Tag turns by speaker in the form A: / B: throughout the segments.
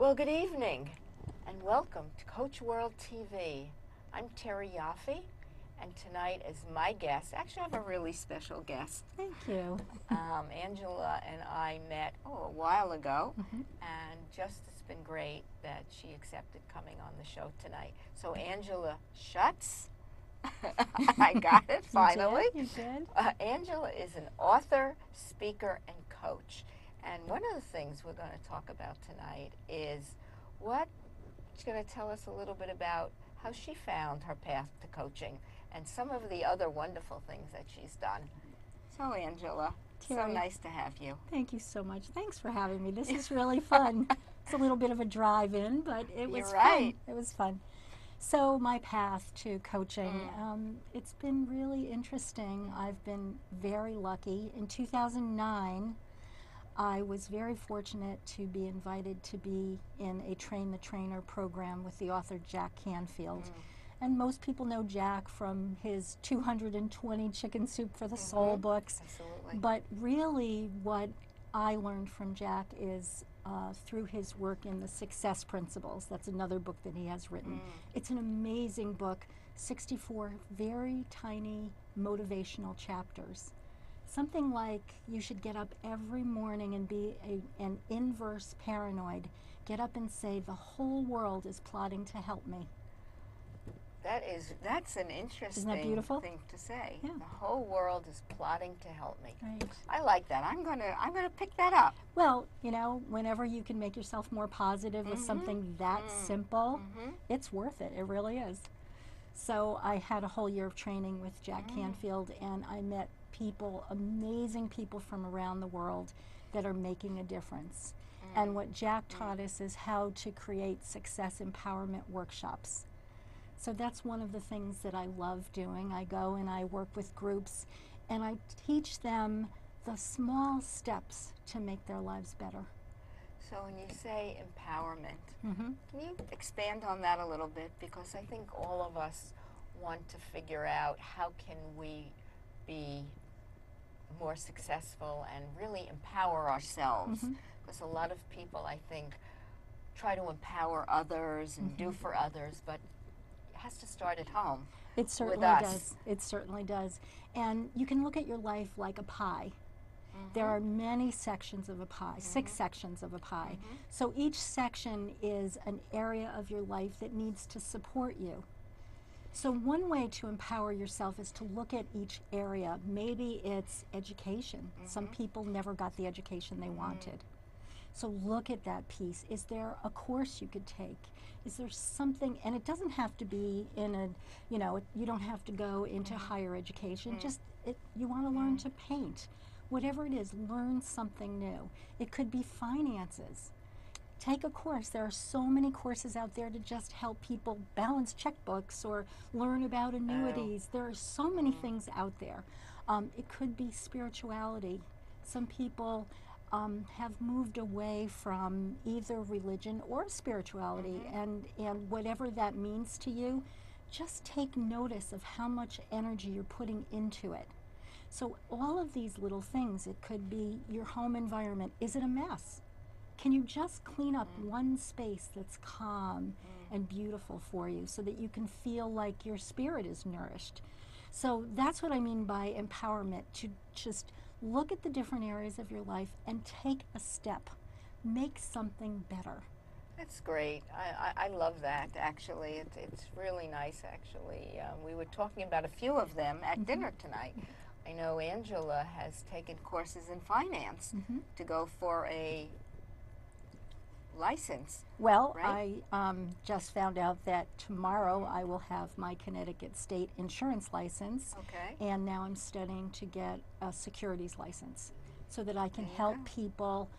A: Well, good evening, and welcome to Coach World TV. I'm Terry Yoffe, and tonight is my guest. Actually, I have a really special guest.
B: Thank you.
A: Angela and I met a while ago,
B: Mhm.
A: and just it's been great that she accepted coming on the show tonight. So, Angela Schutz, I got it finally.
B: You did.
A: Angela is an author, speaker, and coach. And one of the things we're going to talk about tonight is she's going to tell us a little bit about how she found her path to coaching and some of the other wonderful things that she's done. So, Angela, so
B: Terry.
A: nice to have you.
B: Thank you so much. Thanks for having me. This is really fun. It's a little bit of a drive-in, but it was
A: You're right.
B: fun. It was fun. So my path to coaching, it's been really interesting. I've been very lucky. In 2009, I was very fortunate to be invited to be in a Train the Trainer program with the author Jack Canfield. And most people know Jack from his 220 Chicken Soup for the Soul books.
A: Absolutely.
B: But really what I learned from Jack is through his work in the Success Principles. That's another book that he has written. It's an amazing book, 64 very tiny motivational chapters. Something like you should get up every morning and be an inverse paranoid. Get up and say, the whole world is plotting to help me.
A: That's an interesting
B: beautiful?
A: thing to say.
B: Yeah.
A: The whole world is plotting to help me.
B: Right.
A: I like that. I'm gonna pick that up.
B: Well, you know, whenever you can make yourself more positive with something that simple, it's worth it. It really is. So I had a whole year of training with Jack Canfield, and I met people, amazing people from around the world that are making a difference. And what Jack taught us is how to create success empowerment workshops. So that's one of the things that I love doing. I go and I work with groups and I teach them the small steps to make their lives better.
A: So when you say empowerment, can you expand on that a little bit? Because I think all of us want to figure out how can we be more successful and really empower ourselves. Because a lot of people, I think, try to empower others and do for others, but it has to start at home.
B: It certainly
A: with us.
B: does. It certainly does. And you can look at your life like a pie. There are many sections of a pie, 6 sections of a pie. So each section is an area of your life that needs to support you. So one way to empower yourself is to look at each area. Maybe it's education. Some people never got the education they wanted. So look at that piece. Is there a course you could take? Is there something, and it doesn't have to be in a, you know, you don't have to go into higher education. Just, you want to learn to paint. Whatever it is, learn something new. It could be finances. Take a course. There are so many courses out there to just help people balance checkbooks or learn about annuities. There are so many things out there. It could be spirituality. Some people have moved away from either religion or spirituality, and whatever that means to you, just take notice of how much energy you're putting into it. So all of these little things, it could be your home environment. Is it a mess? Can you just clean up one space that's calm and beautiful for you so that you can feel like your spirit is nourished? So that's what I mean by empowerment, to just look at the different areas of your life and take a step. Make something better.
A: That's great. I love that, actually. It's really nice, actually. We were talking about a few of them at dinner tonight. I know Angela has taken courses in finance to go for a license.
B: Well,
A: right?
B: I just found out that tomorrow I will have my Connecticut State insurance license.
A: Okay.
B: And now I'm studying to get a securities license so that I can
A: There you
B: help
A: go.
B: people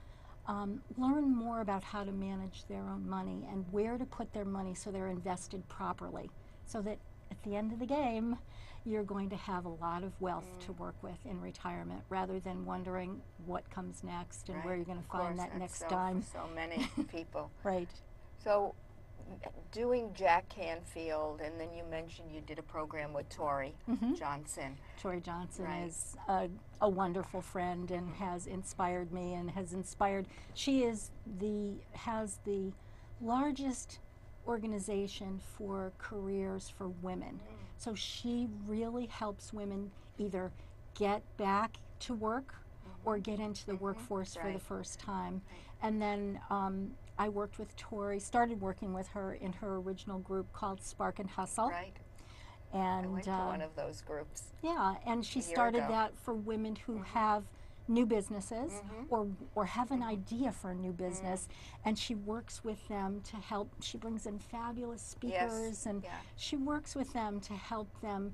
B: learn more about how to manage their own money and where to put their money so they're invested properly, so that at the end of the game, you're going to have a lot of wealth to work with in retirement, rather than wondering what comes next and where you're going to find that next dime.
A: For so many people.
B: Right.
A: So, doing Jack Canfield, and then you mentioned you did a program with Tori Johnson.
B: Tori Johnson
A: Right.
B: is a wonderful friend and has inspired me and has inspired. She is has the largest organization for careers for women. So she really helps women either get back to work or get into the workforce for the first time. And then I worked with Tori, started working with her in her original group called Spark and Hustle.
A: Right.
B: And
A: I went to one of those groups.
B: Yeah, and she
A: a year
B: started
A: ago.
B: that for women who have new businesses or have an idea for a new business, and she works with them to help. She brings in fabulous speakers, and she works with them to help them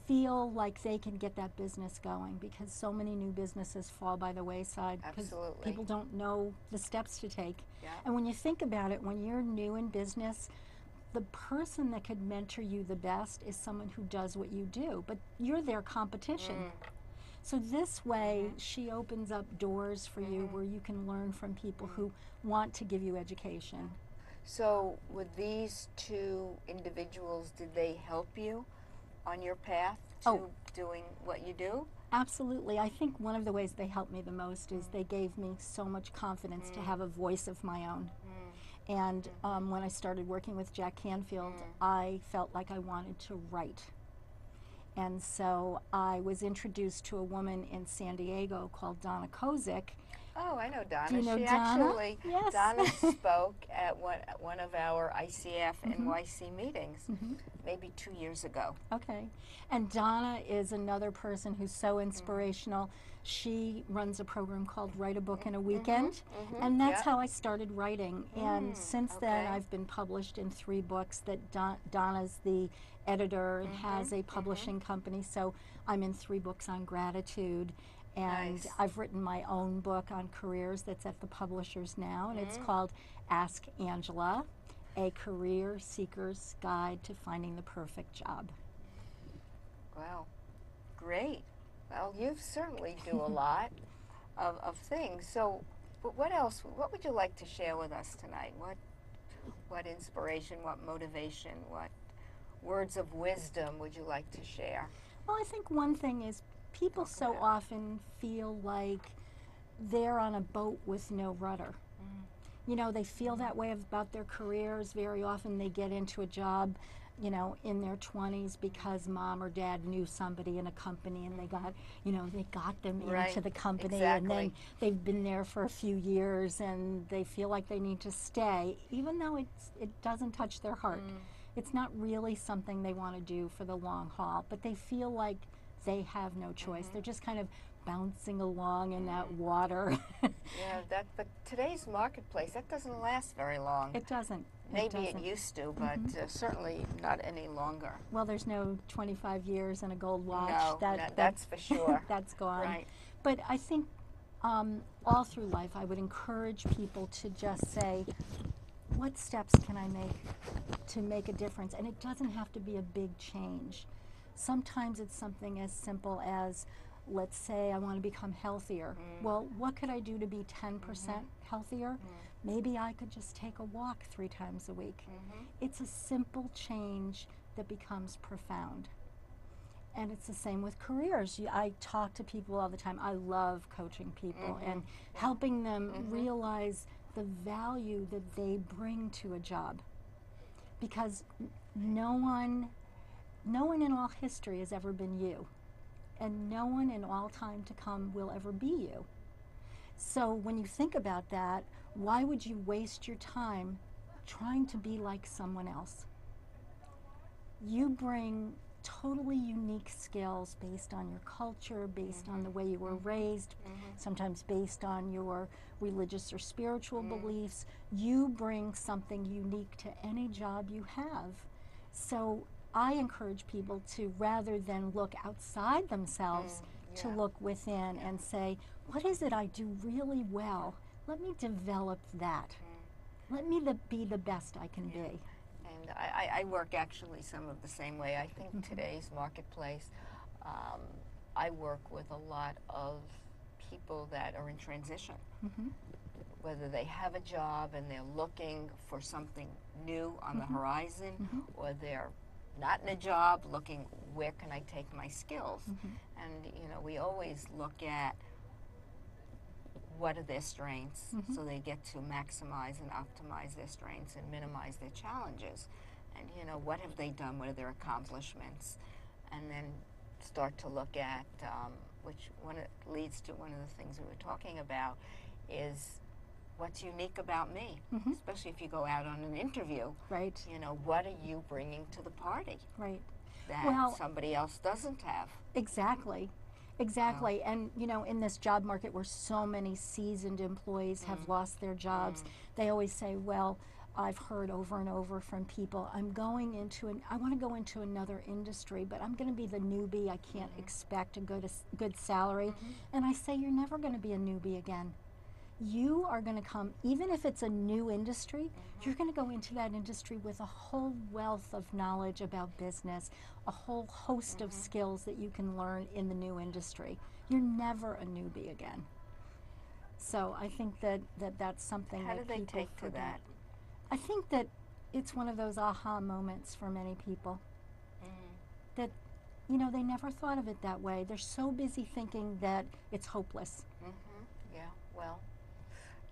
B: feel like they can get that business going, because so many new businesses fall by the wayside because
A: Absolutely.
B: people don't know the steps to take.
A: Yeah.
B: And when you think about it, when you're new in business, the person that could mentor you the best is someone who does what you do, but you're their competition. So this way, she opens up doors for you where you can learn from people who want to give you education.
A: So with these two individuals, did they help you on your path to doing what you do?
B: Absolutely. I think one of the ways they helped me the most is they gave me so much confidence to have a voice of my own. And when I started working with Jack Canfield, I felt like I wanted to write. And so I was introduced to a woman in San Diego called Donna Kozik.
A: Oh, I know Donna.
B: Do you know
A: she
B: Donna?
A: Actually,
B: Yes.
A: Donna spoke at one of our ICF NYC meetings maybe 2 years ago.
B: Okay. And Donna is another person who's so inspirational. She runs a program called Write a Book in a Weekend, and that's how I started writing. And since then, I've been published in 3 books. That Donna's the editor and has a publishing company, so I'm in 3 books on gratitude. And I've written my own book on careers that's at the publishers now, and it's called Ask Angela, A Career Seeker's Guide to Finding the Perfect Job.
A: Wow, great. Well, you certainly do a lot of things. So what else, what would you like to share with us tonight? What inspiration, what motivation, what words of wisdom would you like to share?
B: Well, I think one thing is people so often feel like they're on a boat with no rudder. You know, they feel that way about their careers. Very often they get into a job, you know, in their 20s because mom or dad knew somebody in a company and they got, you know, they got them into the company, and then they've been there for a few years and they feel like they need to stay, even though it doesn't touch their heart. It's not really something they want to do for the long haul, but they feel like they have no choice. They're just kind of bouncing along in that water.
A: Yeah, but today's marketplace, that doesn't last very long.
B: It doesn't.
A: Maybe it used to, but certainly not any longer.
B: Well, there's no 25 years and a gold watch.
A: No, that's for sure.
B: That's gone.
A: Right.
B: But I think all through life, I would encourage people to just say, what steps can I make to make a difference? And it doesn't have to be a big change. Sometimes it's something as simple as, let's say I want to become healthier. Well, what could I do to be 10% healthier? Maybe I could just take a walk 3 times a week. It's a simple change that becomes profound. And it's the same with careers. I talk to people all the time. I love coaching people and helping them realize the value that they bring to a job. Because no one in all history has ever been you. And no one in all time to come will ever be you. So when you think about that, why would you waste your time trying to be like someone else? You bring totally unique skills based on your culture, based on the way you were raised, sometimes based on your religious or spiritual beliefs. You bring something unique to any job you have. So I encourage people to, rather than look outside themselves, to look within and say, what is it I do really well? Let me develop that. Let me be the best I can be.
A: And I work actually some of the same way. I think today's marketplace, I work with a lot of people that are in transition. Whether they have a job and they're looking for something new on the horizon, or they're not in a job looking, where can I take my skills? And you know, we always look at what are their strengths, so they get to maximize and optimize their strengths and minimize their challenges. And, you know, what have they done? What are their accomplishments? And then start to look at, which leads to one of the things we were talking about, is what's unique about me, especially if you go out on an interview.
B: Right.
A: You know, what are you bringing to the party?
B: Right.
A: That somebody else doesn't have.
B: Exactly. Exactly. And, you know, in this job market where so many seasoned employees have lost their jobs, they always say, well, I've heard over and over from people, I want to go into another industry, but I'm going to be the newbie. I can't expect a good salary. And I say, you're never going to be a newbie again. You are going to come, even if it's a new industry, you're going to go into that industry with a whole wealth of knowledge about business, a whole host of skills that you can learn in the new industry. You're never a newbie again. So I think that's something
A: How
B: that
A: do they
B: people
A: take to
B: forget.
A: that?
B: I think that it's one of those aha moments for many people. That, you know, they never thought of it that way. They're so busy thinking that it's hopeless.
A: Yeah, well,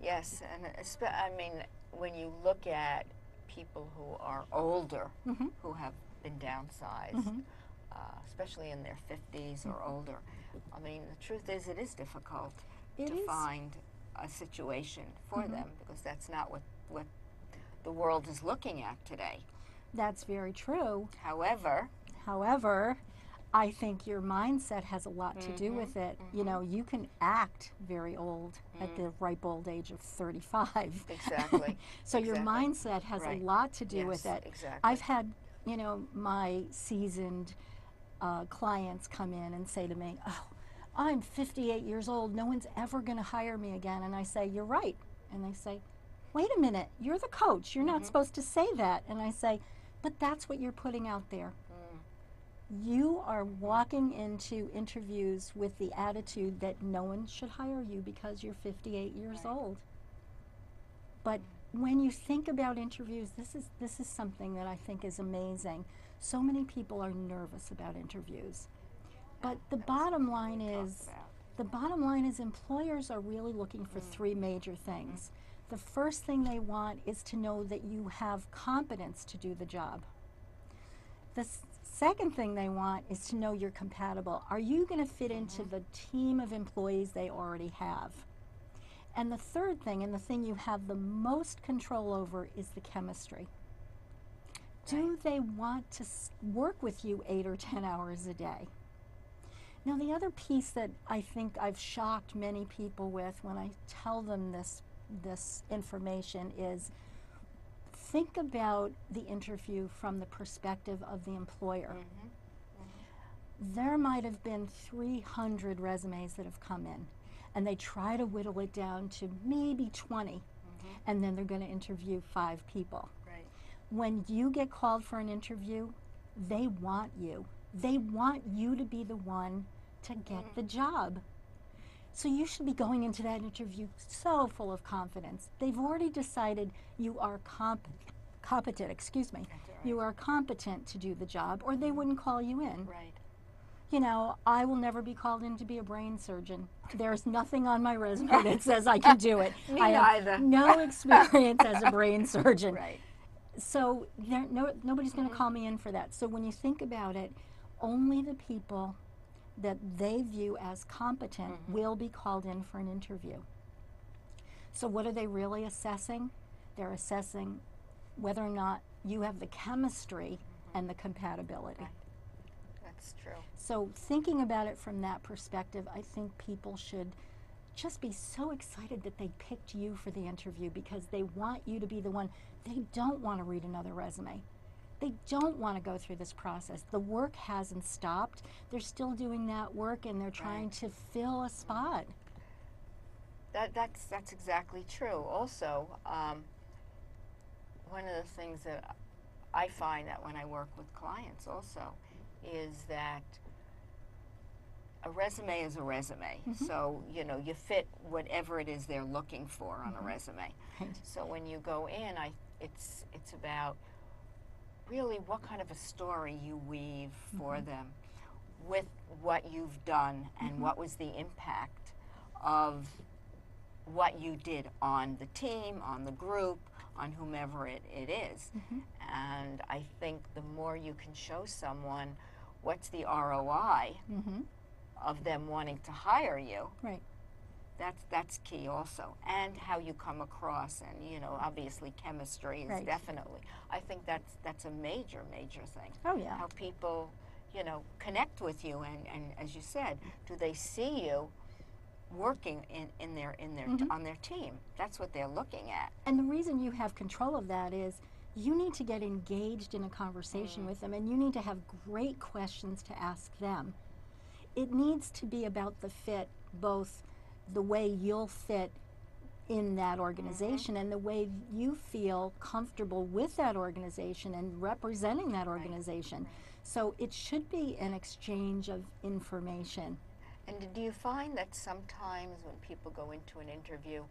A: yes, and I mean, when you look at people who are older, who have been downsized, especially in their 50s or older, I mean, the truth is it is difficult to find a situation for them, because that's not what the world is looking at today.
B: That's very true.
A: However,
B: I think your mindset has a lot to do with it. You know, you can act very old at the ripe old age of 35.
A: Exactly.
B: So your mindset has a lot to do with it.
A: Exactly.
B: I've had, you know, my seasoned clients come in and say to me, oh, I'm 58 years old. No one's ever going to hire me again. And I say, you're right. And they say, wait a minute, you're the coach. You're not supposed to say that. And I say, but that's what you're putting out there. You are walking into interviews with the attitude that no one should hire you because you're 58 years old. But when you think about interviews, this is something that I think is amazing. So many people are nervous about interviews. But the bottom line is employers are really looking for three major things. The first thing they want is to know that you have competence to do the job. The second thing they want is to know you're compatible. Are you going to fit into the team of employees they already have? And the third thing, and the thing you have the most control over, is the chemistry. Do they want to work with you 8 or 10 hours a day? Now, the other piece that I think I've shocked many people with when I tell them this information is, think about the interview from the perspective of the employer. There might have been 300 resumes that have come in, and they try to whittle it down to maybe 20, and then they're going to interview 5 people. When you get called for an interview, they want you. They want you to be the one to get the job. So you should be going into that interview so full of confidence. They've already decided you are competent, excuse me. You are competent to do the job, or they wouldn't call you in. You know, I will never be called in to be a brain surgeon. There's nothing on my resume that says I can do it.
A: Me
B: I have
A: neither.
B: no experience as a brain surgeon. So nobody's going to call me in for that. So when you think about it, only the people that they view as competent will be called in for an interview. So what are they really assessing? They're assessing whether or not you have the chemistry and the compatibility.
A: That's true.
B: So thinking about it from that perspective, I think people should just be so excited that they picked you for the interview, because they want you to be the one. They don't want to read another resume. They don't want to go through this process. The work hasn't stopped. They're still doing that work, and they're trying to fill a spot.
A: That's exactly true. Also, one of the things that I find that when I work with clients also is that a resume is a resume. So, you know, you fit whatever it is they're looking for on a resume. So when you go in, it's about really what kind of a story you weave for them with what you've done and what was the impact of what you did on the team, on the group, on whomever it is. And I think the more you can show someone what's the ROI of them wanting to hire you,
B: Right.
A: that's key also. And how you come across, and you know, obviously chemistry is
B: Right.
A: definitely. I think that's a major thing.
B: Oh, yeah.
A: How people, you know, connect with you, and as you said, do they see you working in their on their team? That's what they're looking at.
B: And the reason you have control of that is you need to get engaged in a conversation with them, and you need to have great questions to ask them. It needs to be about the fit, both the way you'll fit in that organization and the way you feel comfortable with that organization and representing that organization. So it should be an exchange of information.
A: And do you find that sometimes when people go into an interview,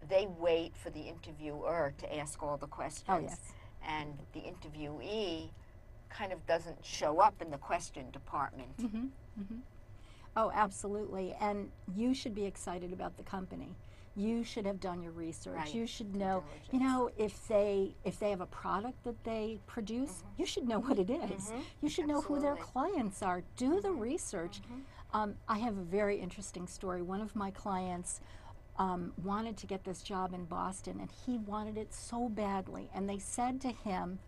A: they wait for the interviewer to ask all the questions?
B: Oh, yes.
A: And the interviewee kind of doesn't show up in the question department.
B: Oh, absolutely. And you should be excited about the company. You should have done your research.
A: Right.
B: You should
A: Due
B: know, you
A: diligence.
B: know, if they have a product that they produce, you should know what it is. You should know who their
A: Absolutely.
B: clients are. Do the research. I have a very interesting story. One of my clients wanted to get this job in Boston, and he wanted it so badly. And they said to him,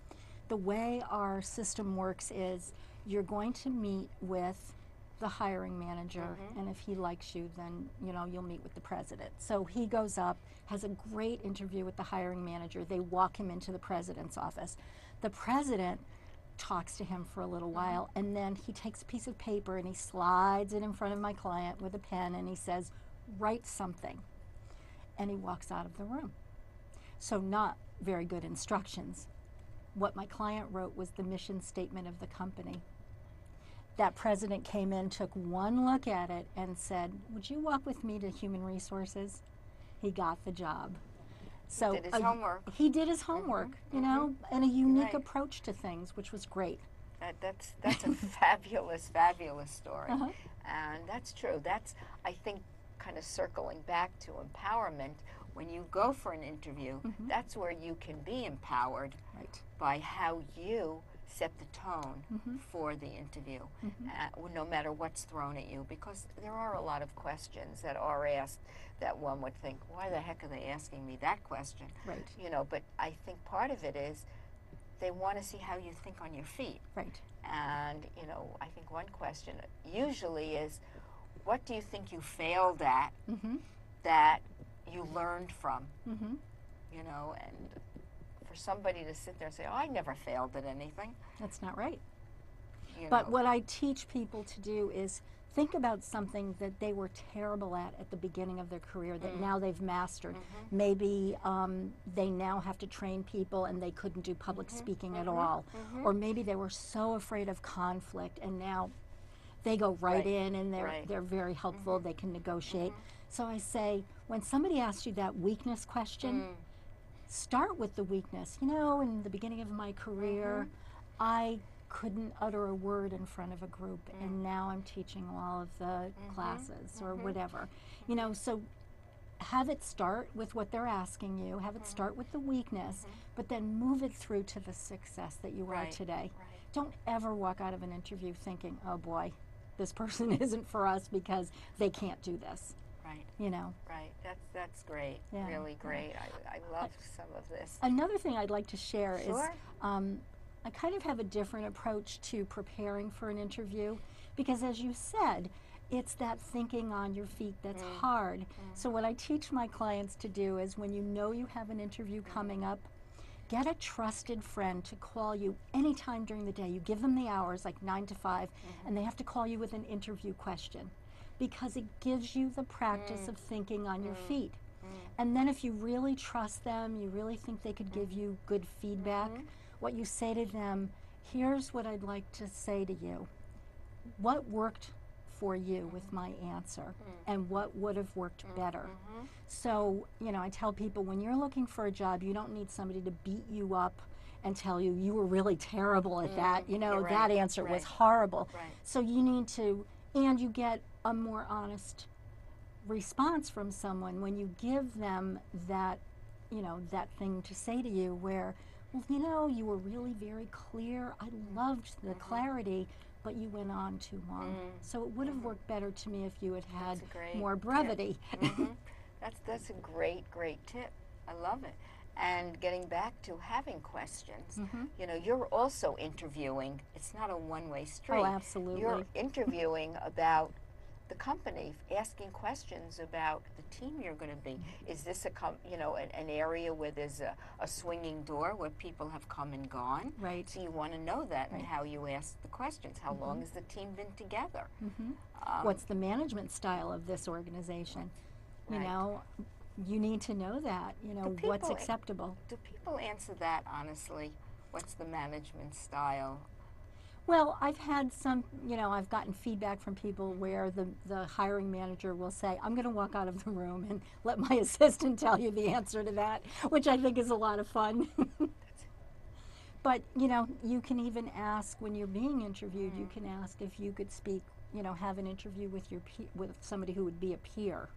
B: the way our system works is you're going to meet with the hiring manager, and if he likes you, then you know you'll meet with the president. So he goes up, has a great interview with the hiring manager. They walk him into the president's office. The president talks to him for a little while, and then he takes a piece of paper and he slides it in front of my client with a pen, and he says, write something. And he walks out of the room. So not very good instructions. What my client wrote was the mission statement of the company. That president came in, took one look at it, and said, would you walk with me to Human Resources? He got the job. So
A: Did his homework.
B: He did his homework, you know, and a unique
A: Right.
B: approach to things, which was great.
A: That's a fabulous story. And that's true. That's, I think, kind of circling back to empowerment. When you go for an interview, that's where you can be empowered
B: Right.
A: by how you set the tone for the interview, no matter what's thrown at you, because there are a lot of questions that are asked that one would think, why the heck are they asking me that question?
B: Right.
A: You know, but I think part of it is they want to see how you think on your feet.
B: Right.
A: And, you know, I think one question usually is, what do you think you failed at that you learned from? You know, and for somebody to sit there and say, oh, I never failed at anything.
B: That's not right.
A: You
B: But
A: know.
B: what I teach people to do is think about something that they were terrible at the beginning of their career that now they've mastered. Maybe they now have to train people and they couldn't do public speaking at all. Or maybe they were so afraid of conflict and now they go right in and they're very helpful. They can negotiate. So I say, when somebody asks you that weakness question, start with the weakness. You know, in the beginning of my career, I couldn't utter a word in front of a group, and now I'm teaching all of the classes or whatever. You know, so have it start with what they're asking you, have it start with the weakness, but then move it through to the success that you are today. Don't ever walk out of an interview thinking, oh boy, this person isn't for us because they can't do this.
A: Right.
B: You know.
A: Right. That's great.
B: Yeah.
A: Really great. I love some of this.
B: Another thing I'd like to share is
A: Sure.
B: I kind of have a different approach to preparing for an interview because, as you said, it's that thinking on your feet that's hard. So what I teach my clients to do is when you know you have an interview coming up, get a trusted friend to call you anytime during the day. You give them the hours, like 9 to 5, and they have to call you with an interview question because it gives you the practice of thinking on your feet. And then if you really trust them, you really think they could give you good feedback, what you say to them, here's what I'd like to say to you. What worked for you with my answer and what would have worked better? So, you know, I tell people when you're looking for a job, you don't need somebody to beat you up and tell you you were really terrible at that. You know, that answer was horrible. So you need to, and you get a more honest response from someone when you give them that, that thing to say to you where, well, you were really very clear. I loved the clarity, but you went on too long. So it would have worked better to me if you had had more brevity.
A: That's a great tip. I love it. And getting back to having questions, you're also interviewing. It's not a one-way street.
B: Oh, absolutely.
A: You're interviewing about the company, asking questions about the team you're going to be. Is this an area where there's a swinging door where people have come and gone?
B: Right.
A: So you want to know that and how you ask the questions. How long has the team been together?
B: What's the management style of this organization?
A: Right.
B: You need to know that, what's acceptable.
A: Do people answer that honestly? What's the management style?
B: Well, I've had some, I've gotten feedback from people where the hiring manager will say, I'm going to walk out of the room and let my assistant tell you the answer to that, which I think is a lot of fun. But, you can even ask when you're being interviewed, you can ask if you could speak, have an interview with with somebody who would be a peer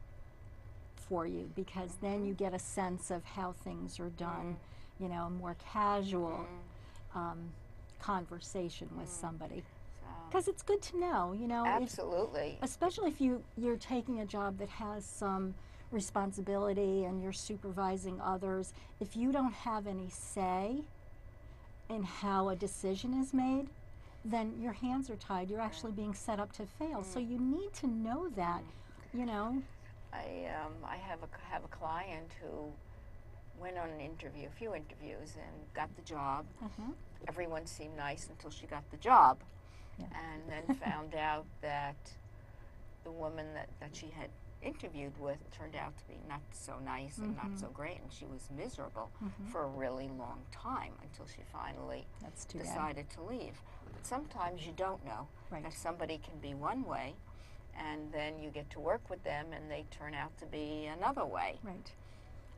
B: for you, because then you get a sense of how things are done, a more casual conversation with somebody, because it's good to know,
A: Absolutely.
B: especially if you're taking a job that has some responsibility and you're supervising others. If you don't have any say in how a decision is made, then your hands are tied. You're actually being set up to fail. So you need to know that,
A: I have a client who went on a few interviews, and got the job. Everyone seemed nice until she got the job, and then found out that the woman that she had interviewed with turned out to be not so nice and not so great, and she was miserable for a really long time until she finally decided to leave. But sometimes you don't know that somebody can be one way, and then you get to work with them and they turn out to be another way.
B: Right.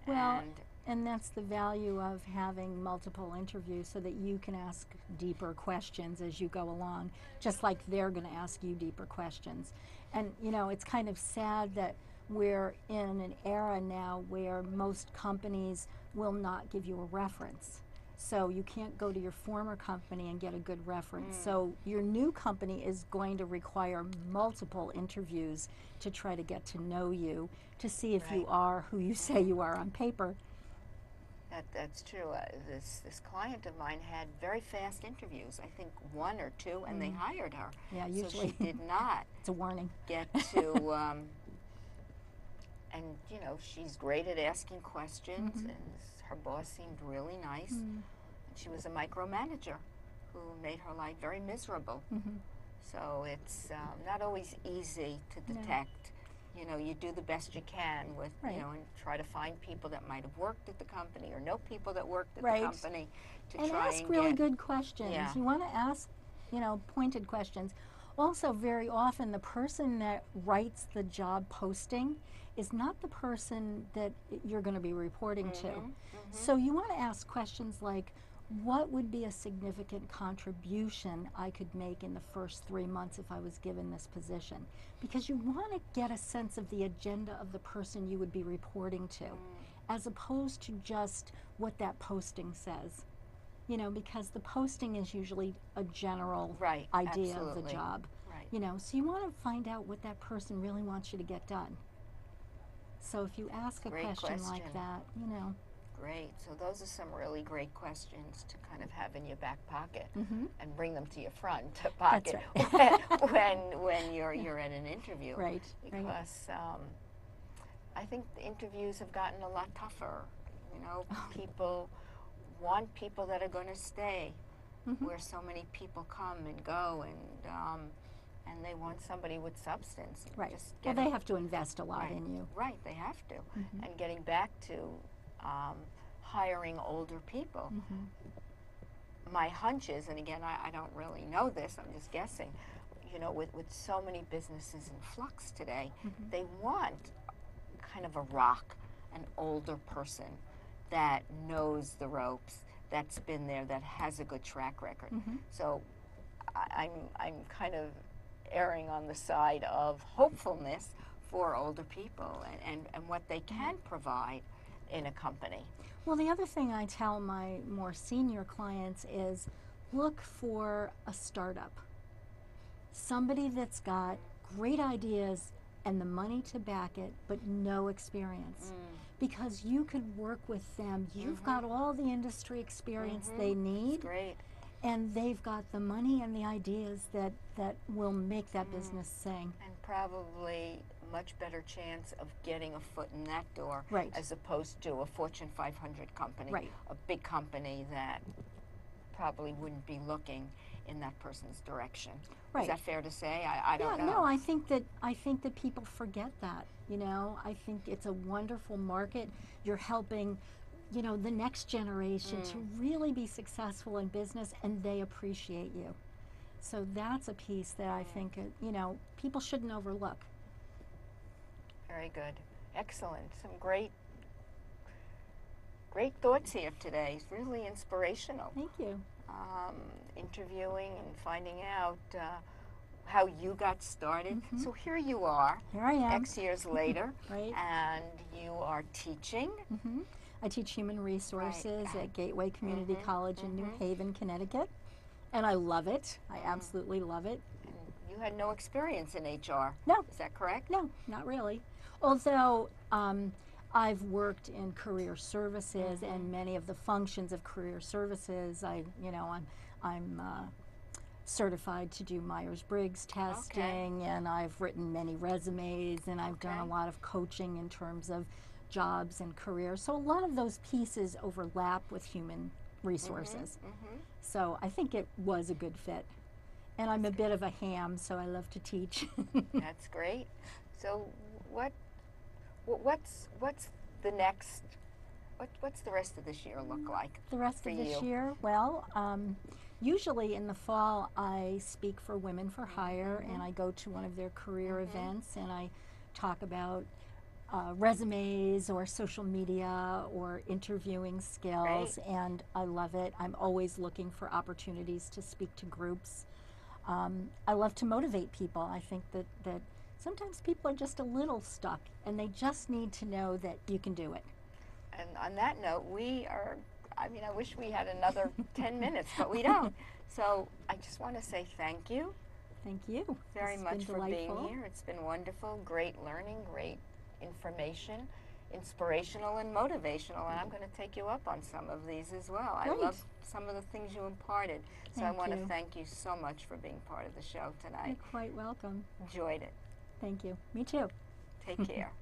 B: Well, and that's the value of having multiple interviews, so that you can ask deeper questions as you go along, just like they're going to ask you deeper questions. And, it's kind of sad that we're in an era now where most companies will not give you a reference. So you can't go to your former company and get a good reference. So your new company is going to require multiple interviews to try to get to know you, to see if you are who you say you are on paper.
A: That's true. This client of mine had very fast interviews. I think 1 or 2, and they hired her.
B: Yeah, usually.
A: So she did not
B: It's a warning.
A: get to, and she's great at asking questions, and her boss seemed really nice. And she was a micromanager who made her life very miserable. So it's not always easy to detect. You do the best you can with, and try to find people that might have worked at the company or know people that worked at the company to
B: and
A: try
B: ask
A: and
B: really
A: get
B: good questions. You want to ask, pointed questions. Also, very often the person that writes the job posting is not the person that you're going to be reporting to. So you want to ask questions like, what would be a significant contribution I could make in the first 3 months if I was given this position? Because you want to get a sense of the agenda of the person you would be reporting to, as opposed to just what that posting says. Because the posting is usually a general idea of the job. So you want to find out what that person really wants you to get done. So if you ask a question like that,
A: Great. So those are some really great questions to kind of have in your back pocket and bring them to your front pocket when you're at an interview.
B: Right.
A: Because I think the interviews have gotten a lot tougher. People want people that are going to stay, where so many people come and go, and they want somebody with substance.
B: Right. Well, they have to invest a lot in you.
A: Right. They have to. And getting back to hiring older people. My hunch is, and again, I don't really know this, I'm just guessing, with so many businesses in flux today, they want kind of a rock, an older person that knows the ropes, that's been there, that has a good track record. So I'm kind of erring on the side of hopefulness for older people and what they can provide in a company.
B: Well, the other thing I tell my more senior clients is look for a startup. Somebody that's got great ideas and the money to back it, but no experience. Because you could work with them. You've got all the industry experience they need.
A: That's great.
B: And they've got the money and the ideas that will make that business sing.
A: And probably much better chance of getting a foot in that door,
B: Right.
A: as opposed to a Fortune 500 company,
B: Right.
A: a big company that probably wouldn't be looking in that person's direction.
B: Right.
A: Is that fair to say? I don't know.
B: No, I think that people forget that. You know, I think it's a wonderful market. You're helping, you know, the next generation to really be successful in business, and they appreciate you. So that's a piece that I think, you know, people shouldn't overlook.
A: Very good. Excellent. Some great thoughts here today. It's really inspirational.
B: Thank you.
A: Interviewing and finding out how you got started. So here you are,
B: Here I am.
A: X years later,
B: Right.
A: and you are teaching.
B: I teach human resources at Gateway Community College in New Haven, Connecticut, and I love it. I absolutely love it.
A: And you had no experience in HR.
B: No.
A: Is that correct?
B: No, not really. Although I've worked in career services and many of the functions of career services. I'm certified to do Myers-Briggs testing, and I've written many resumes, and I've done a lot of coaching in terms of jobs and careers. So a lot of those pieces overlap with human resources. So I think it was a good fit. And I'm a bit of a ham, so I love to teach.
A: That's great. So what's the next? What's the rest of this year look like?
B: The rest
A: for
B: of this
A: you?
B: year, well, usually in the fall I speak for Women for Hire, and I go to one of their career events, and I talk about resumes or social media or interviewing skills, and I love it. I'm always looking for opportunities to speak to groups. I love to motivate people. I think that sometimes people are just a little stuck, and they just need to know that you can do it.
A: And on that note, I wish we had another 10 minutes, but we don't. So I just want to say thank you.
B: Thank you.
A: Very
B: It's
A: much
B: been
A: for being
B: delightful.
A: here. It's been wonderful, great learning, great information, inspirational and motivational. And I'm going to take you up on some of these as well.
B: Great.
A: I love some of the things you imparted. So I
B: Thank
A: want to
B: you.
A: thank you so much for being part of the show tonight.
B: You're quite welcome.
A: Enjoyed it.
B: Thank you. Me too.
A: Take care.